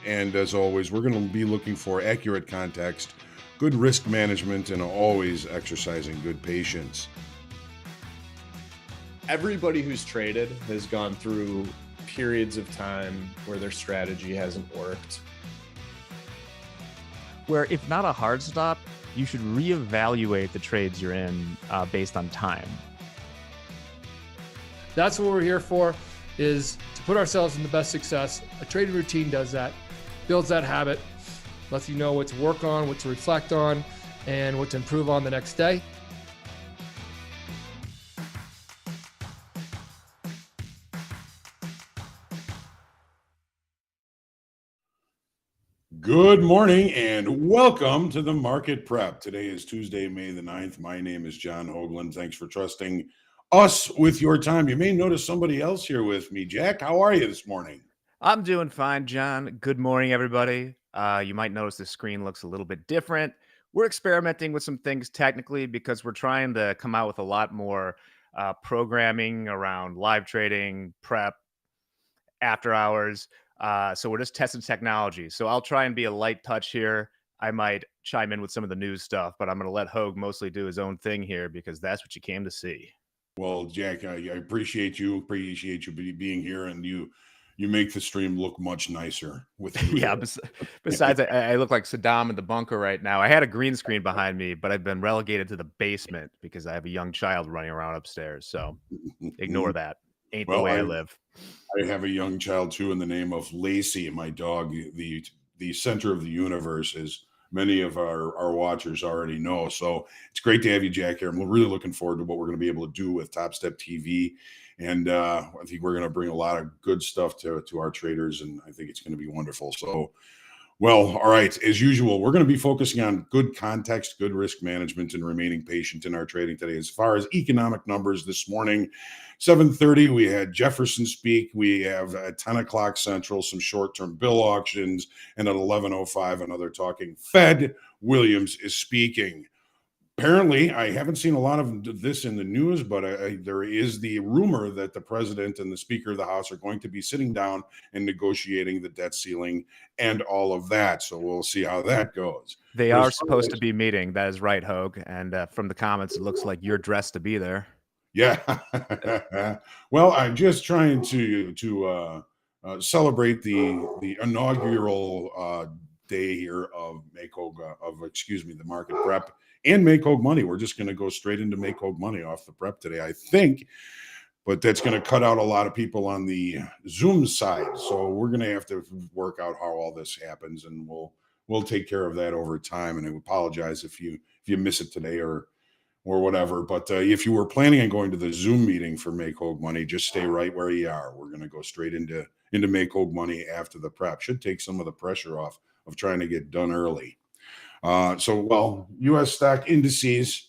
And as always, we're going to be looking for accurate context, good risk management, and always exercising good patience. Everybody who's traded has gone through periods of time where their strategy hasn't worked. Where if not a hard stop, you should reevaluate the trades you're in based on time. That's what we're here for, is to put ourselves in the best success. A trading routine does that, builds that habit, lets you know what to work on, what to reflect on, and what to improve on the next day. Good morning and welcome to the Market Prep. Today is Tuesday, May the 9th. My name is John Hoagland. Thanks for trusting us with your time. You may notice somebody else here with me. Jack, how are you this morning? I'm doing fine, John. Good morning, everybody. You might notice the screen looks a little bit different. We're experimenting with some things technically because we're trying to come out with a lot more programming around live trading, prep, after hours. So we're just testing technology. So I'll try and be a light touch here. I might chime in with some of the news stuff, but I'm going to let Hoag mostly do his own thing here because that's what you came to see. Well, Jack, I appreciate you being here, and you make the stream look much nicer with you. Yeah. Besides, I look like Saddam in the bunker right now. I had a green screen behind me, but I've been relegated to the basement because I have a young child running around upstairs. So ignore that. Ain't the way I live. I have a young child too, in the name of Lacey, my dog, the center of the universe, as many of our watchers already know. So it's great to have you, Jack, here. I'm really looking forward to what we're going to be able to do with Top Step TV. And I think we're going to bring a lot of good stuff to our traders, and I think it's going to be wonderful. So, well, all right. As usual, we're going to be focusing on good context, good risk management, and remaining patient in our trading today. As far as economic numbers this morning, 7:30, we had Jefferson speak. We have at 10 o'clock Central some short-term bill auctions, and at 11:05, another talking Fed. Williams is speaking. Apparently, I haven't seen a lot of this in the news, but there is the rumor that the president and the Speaker of the House are going to be sitting down and negotiating the debt ceiling and all of that. So we'll see how that goes. They are supposed to be meeting. That is right, Hoag. And from the comments, it looks like you're dressed to be there. Yeah. Well, I'm just trying to celebrate the inaugural day here of the Market Prep and Make Hoag Money. We're just going to go straight into Make Hoag Money off the prep today, I think, but that's going to cut out a lot of people on the Zoom side. So we're going to have to work out how all this happens, and we'll take care of that over time. And I apologize if you miss it today or whatever. But if you were planning on going to the Zoom meeting for Make Hoag Money, just stay right where you are. We're going to go straight into Make Hoag Money after the prep. Should take some of the pressure off of trying to get done early. U.S. stock indices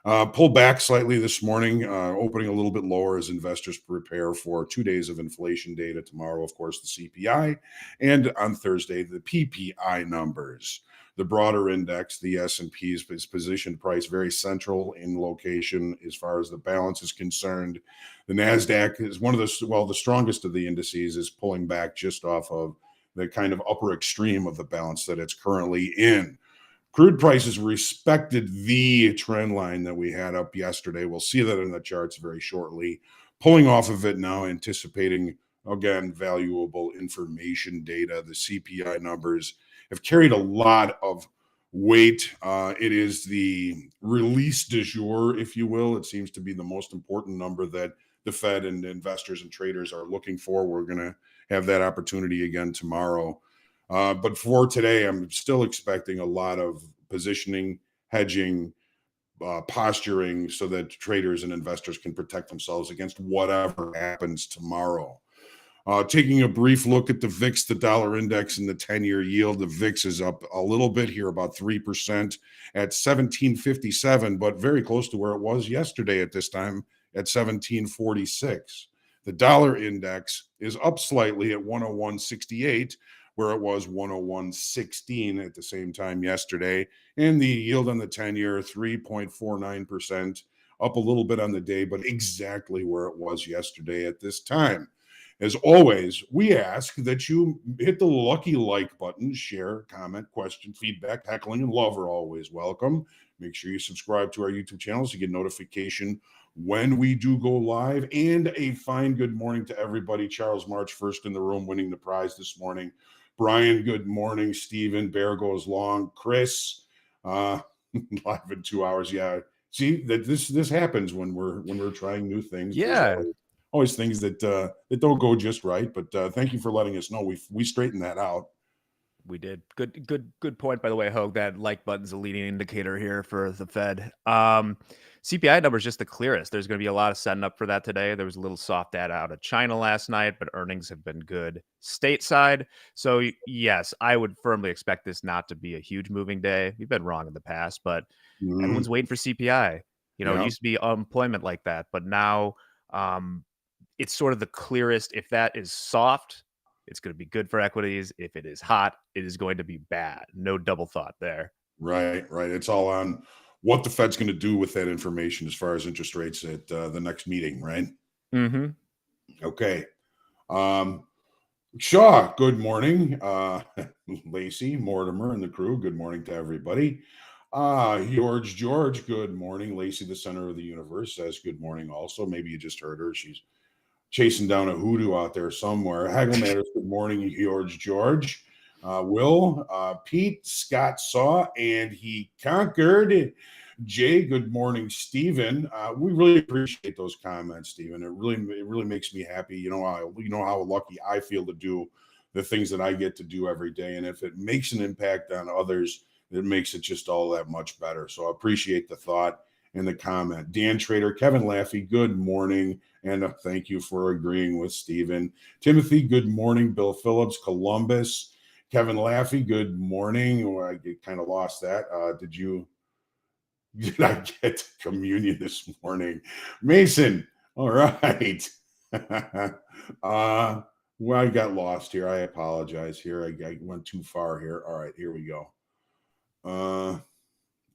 pulled back slightly this morning, opening a little bit lower as investors prepare for 2 days of inflation data. Tomorrow, of course, the CPI, and on Thursday, the PPI numbers. The broader index, the S&P, is positioned price very central in location as far as the balance is concerned. The NASDAQ is one of the strongest of the indices, is pulling back just off of the kind of upper extreme of the balance that it's currently in. Crude prices respected the trend line that we had up yesterday. We'll see that in the charts very shortly. Pulling off of it now, anticipating, again, valuable information data. The CPI numbers have carried a lot of weight. It is the release du jour, if you will. It seems to be the most important number that the Fed and investors and traders are looking for. We're going to have that opportunity again tomorrow. But for today, I'm still expecting a lot of positioning, hedging, posturing, so that traders and investors can protect themselves against whatever happens tomorrow. Taking a brief look at the VIX, the dollar index, and the 10-year yield, the VIX is up a little bit here, about 3% at 1757, but very close to where it was yesterday at this time at 1746. The dollar index is up slightly at 101.68, where it was 101.16 at the same time yesterday. And the yield on the 10-year, 3.49%, up a little bit on the day, but exactly where it was yesterday at this time. As always, we ask that you hit the lucky like button, share, comment, question, feedback, heckling, and love are always welcome. Make sure you subscribe to our YouTube channel so you get notification when we do go live. And a fine good morning to everybody. Charles March, first in the room, winning the prize this morning. Brian, good morning. Stephen, Bear goes long. Chris, live in 2 hours. Yeah. See that this happens when we're trying new things. Yeah. There's always things that don't go just right. But thank you for letting us know. We straightened that out. We did. Good point, by the way, Hogue. That like button's a leading indicator here for the Fed. CPI number is just the clearest. There's going to be a lot of setting up for that today. There was a little soft data out of China last night, but earnings have been good stateside. So yes, I would firmly expect this not to be a huge moving day. We've been wrong in the past, but everyone's waiting for CPI. You know, it used to be unemployment like that, but now it's sort of the clearest. If that is soft, it's going to be good for equities. If it is hot, it is going to be bad. No double thought there. Right. It's all on what the Fed's going to do with that information as far as interest rates at the next meeting, right? Mm-hmm. Okay. Shaw, good morning. Lacey, Mortimer, and the crew, good morning to everybody. George, good morning. Lacey, the center of the universe, says good morning also. Maybe you just heard her. She's chasing down a hoodoo out there somewhere. Hagel Matters, good morning, George. Will, Pete, Scott saw, and he conquered. Jay, good morning, Stephen. We really appreciate those comments, Stephen. It really makes me happy. You know how lucky I feel to do the things that I get to do every day, and if it makes an impact on others, it makes it just all that much better. So I appreciate the thought and the comment. Dan Trader, Kevin Laffey, good morning. And thank you for agreeing with Stephen. Timothy, good morning. Bill Phillips, Columbus. Kevin Laffey, good morning. Oh, I kind of lost that. Did I get communion this morning? Mason, all right. Well, I got lost here. I apologize here. I went too far here. All right, here we go.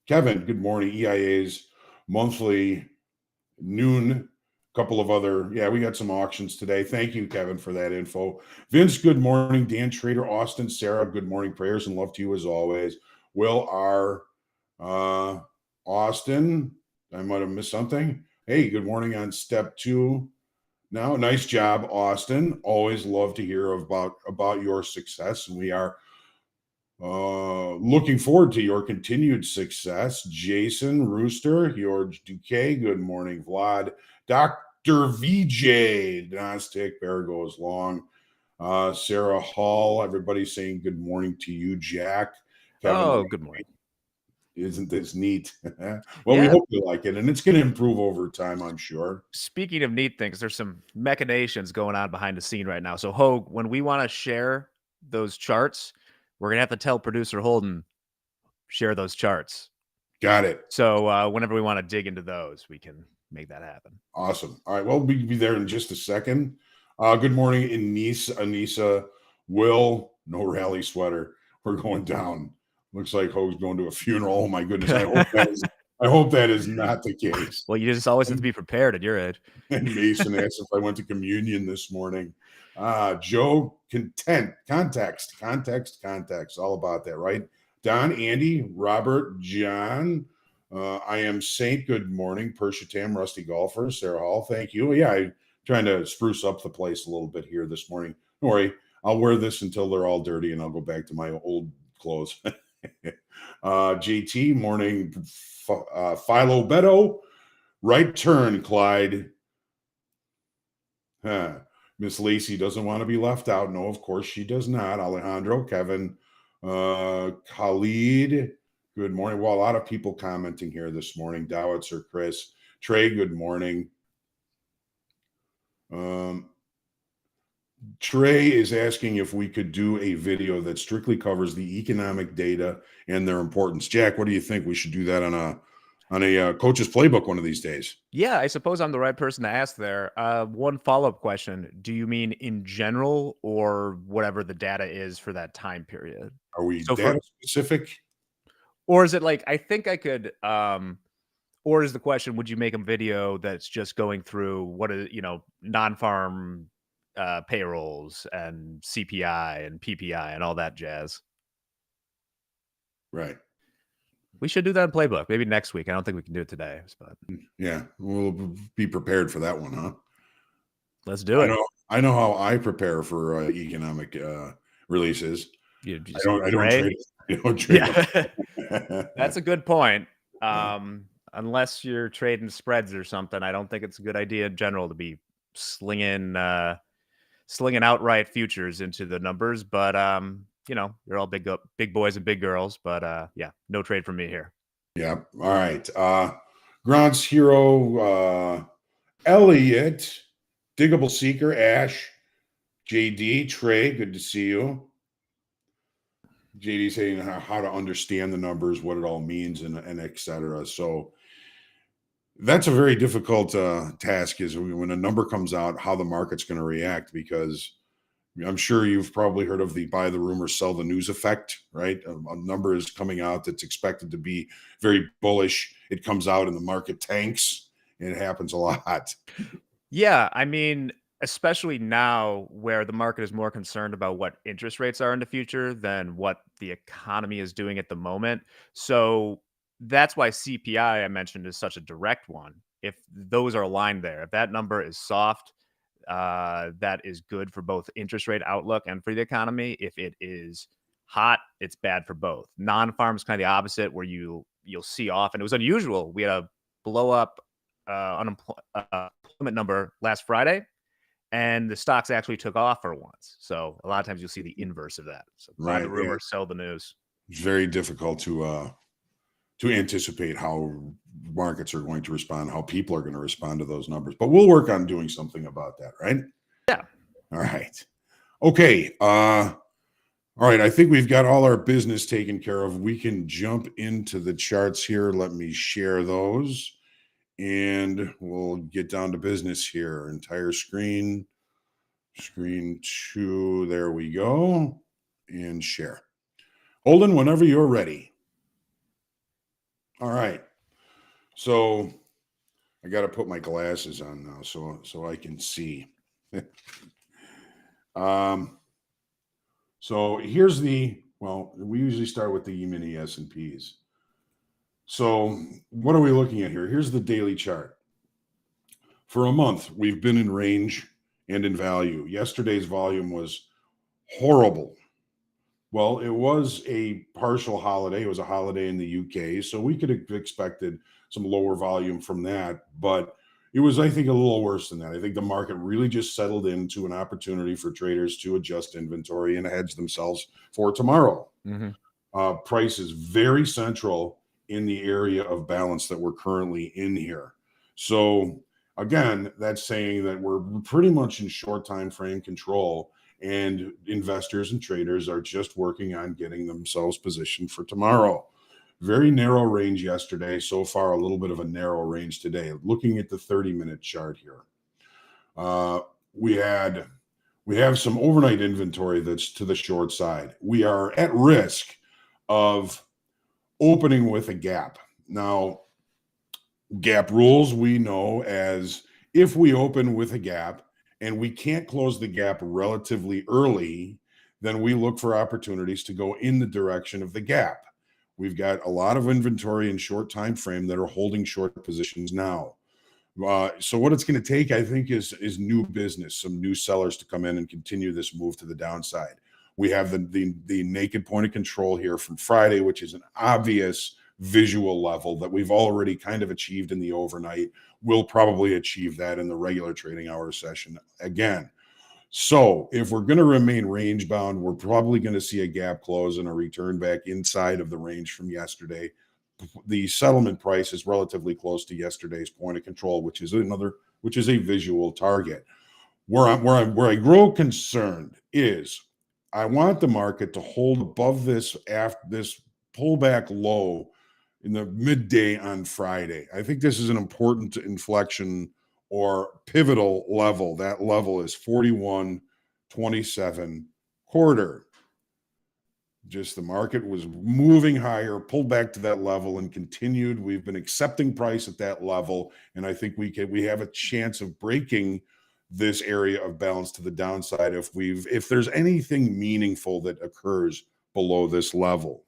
Kevin, good morning. EIA's monthly noon. Couple of other, we got some auctions today. Thank you, Kevin, for that info. Vince, good morning. Dan Trader, Austin, Sarah, good morning. Prayers and love to you as always. Will R. Austin, I might have missed something. Hey, good morning on step 2. Now, nice job, Austin. Always love to hear about your success, and we are looking forward to your continued success. Jason Rooster, George Duque, good morning, Vlad. Dr. VJ, Gnostic, Bear goes long. Sarah Hall, everybody saying good morning to you, Jack. Kevin, good morning. Isn't this neat? Well, we hope you like it, and it's going to improve over time, I'm sure. Speaking of neat things, there's some machinations going on behind the scene right now. So, Hogue, when we want to share those charts, we're going to have to tell producer Holden, share those charts. Got it. So whenever we want to dig into those, we can make that happen. Awesome. All right. Well, we'll be there in just a second. Good morning, Anissa. Will, no rally sweater. We're going down. Looks like Hogue's going to a funeral. Oh, my goodness. I hope that is not the case. Well, you just always have to be prepared at your age. And Mason asked if I went to communion this morning. Joe, context, all about that, right? Don, Andy, Robert, John, I am Saint, good morning. Persia Tam, Rusty Golfer, Sarah Hall, thank you. Yeah, I'm trying to spruce up the place a little bit here this morning. Don't worry, I'll wear this until they're all dirty and I'll go back to my old clothes. JT, morning. Philo Beto, right turn, Clyde. Miss Lacey doesn't want to be left out. No, of course she does not. Alejandro, Kevin, Khalid, good morning. Well, a lot of people commenting here this morning. Dowitzer, Chris, Trey, good morning. Trey is asking if we could do a video that strictly covers the economic data and their importance. Jack, what do you think? We should do that on a coach's playbook one of these days. Yeah, I suppose I'm the right person to ask there. One follow-up question. Do you mean in general or whatever the data is for that time period? Are we data specific? Or is it like, I think I could, or is the question, would you make a video that's just going through what is, non-farm payrolls and CPI and PPI and all that jazz. Right. We should do that in playbook. Maybe next week. I don't think we can do it today, but Yeah. We'll be prepared for that one, huh? let's do it. I know how I prepare for economic releases. You I just don't trade. trade. I don't trade. Yeah. That's a good point. Unless you're trading spreads or something, I don't think it's a good idea in general to be slinging outright futures into the numbers. But you're all big boys and big girls. But yeah, no trade for me here. Yeah. All right. Grant's hero, Elliot, Diggable Seeker, Ash, JD, Trey, good to see you. JD saying how to understand the numbers, what it all means, and et cetera. So that's a very difficult task, is when a number comes out, how the market's going to react, because I'm sure you've probably heard of the buy the rumor, sell the news effect, right? A number is coming out that's expected to be very bullish. It comes out and the market tanks. It happens a lot. Yeah, I mean, especially now where the market is more concerned about what interest rates are in the future than what the economy is doing at the moment. So that's why CPI I mentioned is such a direct one. If those are aligned there, if that number is soft, that is good for both interest rate outlook and for the economy. If it is hot, it's bad for both. Non-farm is kind of the opposite, where you'll see off, and it was unusual. We had a blow up unemployment number last Friday, and the stocks actually took off for once. So a lot of times you'll see the inverse of that. So buy the rumor, sell the news. It's very difficult to anticipate how markets are going to respond, how people are going to respond to those numbers. But we'll work on doing something about that, right? Yeah. All right. Okay. All right. I think we've got all our business taken care of. We can jump into the charts here. Let me share those, and we'll get down to business here. Entire screen 2. There we go. And share. Holden, whenever you're ready. All right. So I got to put my glasses on now so I can see. So here's we usually start with the E-mini S&Ps. So what are we looking at here? Here's the daily chart. For a month, we've been in range and in value. Yesterday's volume was horrible. Well, it was a partial holiday. It was a holiday in the UK, so we could have expected some lower volume from that, but it was, I think, a little worse than that. I think the market really just settled into an opportunity for traders to adjust inventory and hedge themselves for tomorrow. Mm-hmm. Price is very central in the area of balance that we're currently in here. So again, that's saying that we're pretty much in short time frame control, and investors and traders are just working on getting themselves positioned for tomorrow. Very narrow range yesterday. So far, a little bit of a narrow range today. Looking at the 30-minute chart here, we have some overnight inventory that's to the short side. We are at risk of opening with a gap. Now, gap rules we know as, if we open with a gap and we can't close the gap relatively early, then we look for opportunities to go in the direction of the gap. We've got a lot of inventory in short time frame that are holding short positions now. So what it's going to take, I think, is new business, some new sellers to come in and continue this move to the downside. We have the naked point of control here from Friday, which is an obvious visual level that we've already kind of achieved in the overnight. We'll probably achieve that in the regular trading hour session again. So if we're going to remain range bound, we're probably going to see a gap close and a return back inside of the range from yesterday. The settlement price is relatively close to yesterday's point of control, which is a visual target. Where I grow concerned is I want the market to hold above this pullback low in the midday on Friday. I think this is an important inflection or pivotal level. That level is 41.27 quarter. Just the market was moving higher, pulled back to that level and continued. We've been accepting price at that level, and I think we have a chance of breaking this area of balance to the downside if there's anything meaningful that occurs below this level.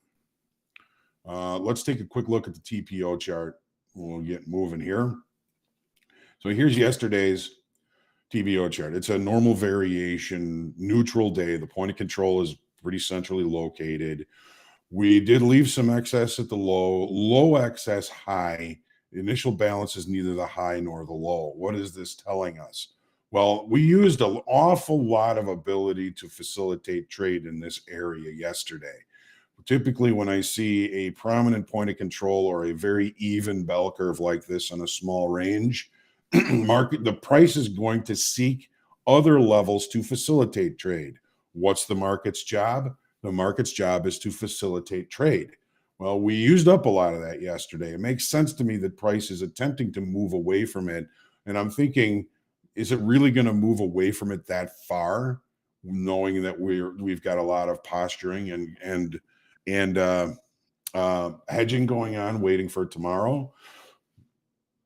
Let's take a quick look at the TPO chart. We'll get moving here. So here's yesterday's TPO chart. It's a normal variation, neutral day. The point of control is pretty centrally located. We did leave some excess at the low excess, high. The initial balance is neither the high nor the low. What is this telling us? Well, we used an awful lot of ability to facilitate trade in this area yesterday. Typically, when I see a prominent point of control or a very even bell curve like this on a small range, the price is going to seek other levels to facilitate trade. What's the market's job? The market's job is to facilitate trade. Well, we used up a lot of that yesterday. It makes sense to me that price is attempting to move away from it. And I'm thinking, is it really going to move away from it that far, knowing that we've got a lot of posturing and hedging going on, waiting for tomorrow?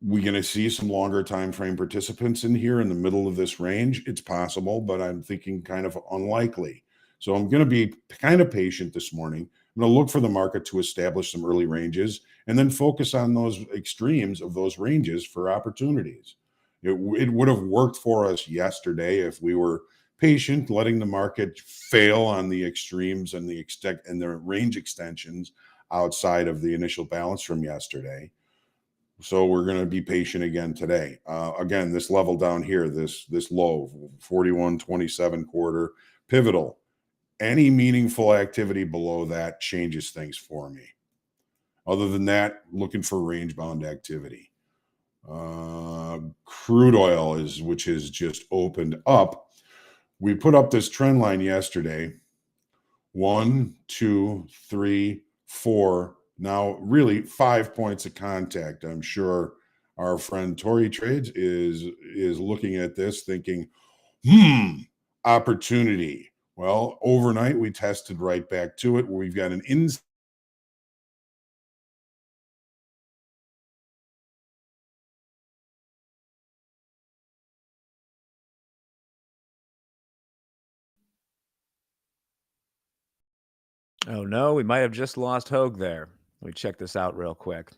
We're going to see some longer time frame participants in here in the middle of this range. It's possible, but I'm thinking kind of unlikely. So I'm going to be kind of patient this morning. I'm going to look for the market to establish some early ranges and then focus on those extremes of those ranges for opportunities. It would have worked for us yesterday if we were patient, letting the market fail on the extremes and the range extensions outside of the initial balance from yesterday. So we're going to be patient again today. Again, this level down here, this low, 41.27 quarter, pivotal. Any meaningful activity below that changes things for me. Other than that, looking for range-bound activity. Crude oil which has just opened up. We put up this trend line yesterday. 1, 2, 3, 4. Now, really 5 points of contact. I'm sure our friend Tory Trades is looking at this thinking, opportunity. Well, overnight we tested right back to it. We've got an Oh no, we might have just lost Hogue there. Let me check this out real quick.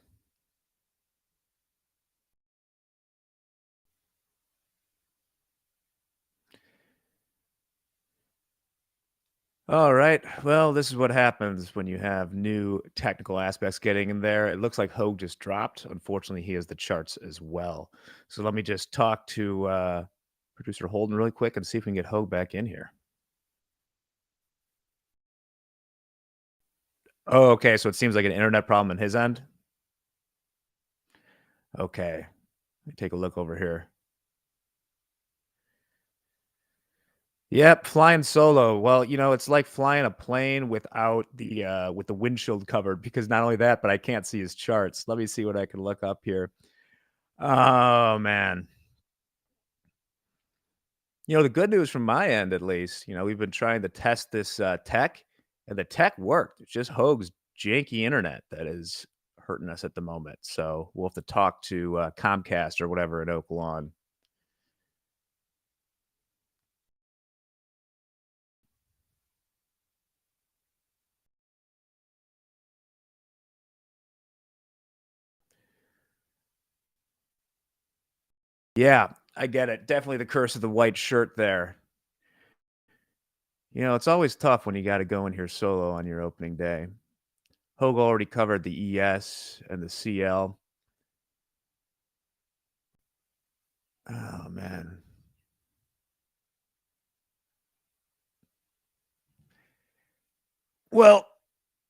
All right. Well, this is what happens when you have new technical aspects getting in there. It looks like Hogue just dropped. Unfortunately, he has the charts as well. So let me just talk to producer Holden really quick and see if we can get Hogue back in here. Oh, okay. So it seems like an internet problem on his end. Okay. Let me take a look over here. Yep, flying solo. Well, it's like flying a plane without with the windshield covered, because not only that, but I can't see his charts. Let me see what I can look up here. Oh man. The good news from my end, at least, we've been trying to test this tech, and the tech worked. It's just Hogue's janky internet that is hurting us at the moment. So we'll have to talk to Comcast or whatever in Oak Lawn. Yeah, I get it. Definitely the curse of the white shirt there. It's always tough when you got to go in here solo on your opening day. Hogue already covered the ES and the CL. Oh, man. Well,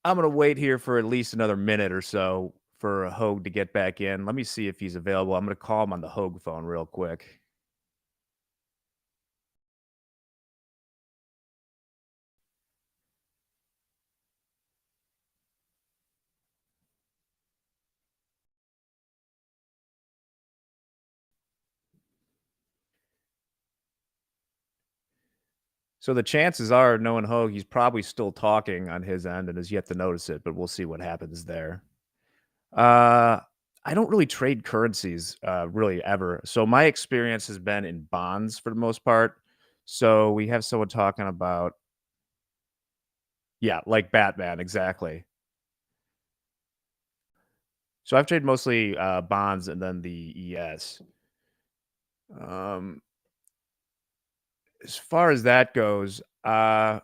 I'm going to wait here for at least another minute or so for Hogue to get back in. Let me see if he's available. I'm going to call him on the Hogue phone real quick. So the chances are, knowing Hogue, he's probably still talking on his end and has yet to notice it, but we'll see what happens there. I don't really trade currencies really ever. So my experience has been in bonds for the most part. So we have someone talking about, yeah, like Batman, exactly. So I've traded mostly bonds and then the ES. Um, as far as that goes, Kevin,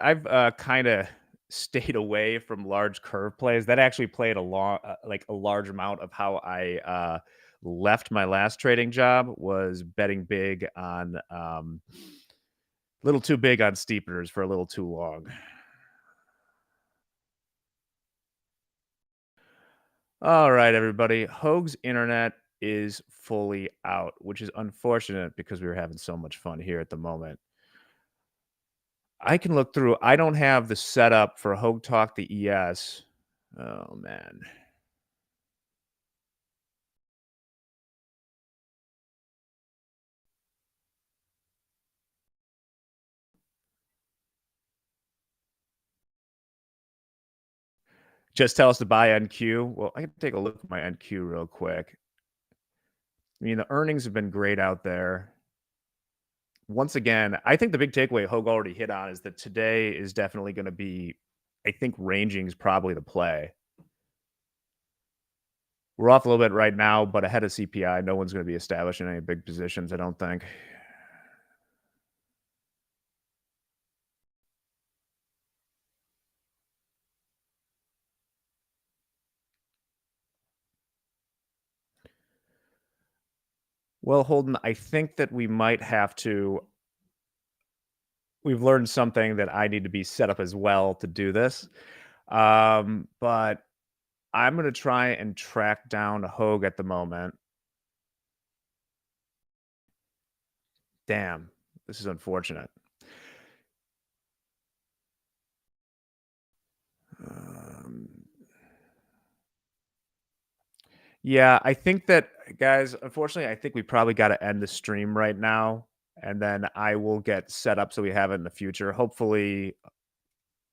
I've kind of stayed away from large curve plays. That actually played like a large amount of how I left my last trading job, was betting big on little too big on steepeners for a little too long. All right, everybody. Hoag's internet is fully out, which is unfortunate because we were having so much fun here at the moment. I can look through. I don't have the setup for Hoag Talk the ES. Oh man. Just tell us to buy NQ. Well, I can take a look at my NQ real quick. I mean, the earnings have been great out there. Once again, I think the big takeaway Hoag already hit on is that today is definitely going to be, I think ranging is probably the play. We're off a little bit right now, but ahead of CPI, no one's going to be establishing any big positions, I don't think. Well, Holden, I think that we might have to. We've learned something that I need to be set up as well to do this. But I'm going to try and track down Hoag at the moment. Damn, this is unfortunate. Yeah, I think that, guys, unfortunately, I think we probably got to end the stream right now, and then I will get set up so we have it in the future. Hopefully,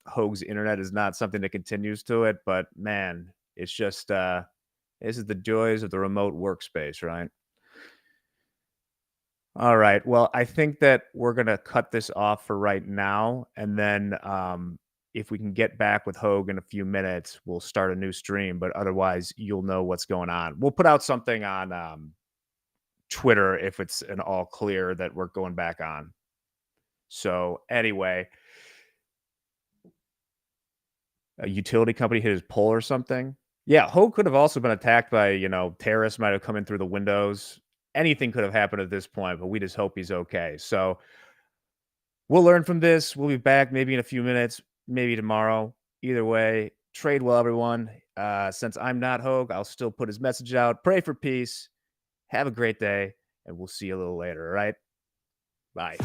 Hoag's internet is not something that continues to it, but man, it's just this is the joys of the remote workspace, right? All right. Well, I think that we're gonna cut this off for right now, and then if we can get back with Hoag in a few minutes, we'll start a new stream. But otherwise, you'll know what's going on. We'll put out something on Twitter if it's an all clear that we're going back on. So anyway, a utility company hit his pole or something. Yeah, Hoag could have also been attacked by, terrorists might have come in through the windows. Anything could have happened at this point, but we just hope he's okay. So we'll learn from this. We'll be back maybe in a few minutes, maybe tomorrow. Either way, trade well, everyone. Since I'm not Hoag, I'll still put his message out. Pray for peace. Have a great day, and we'll see you a little later, all right? Bye.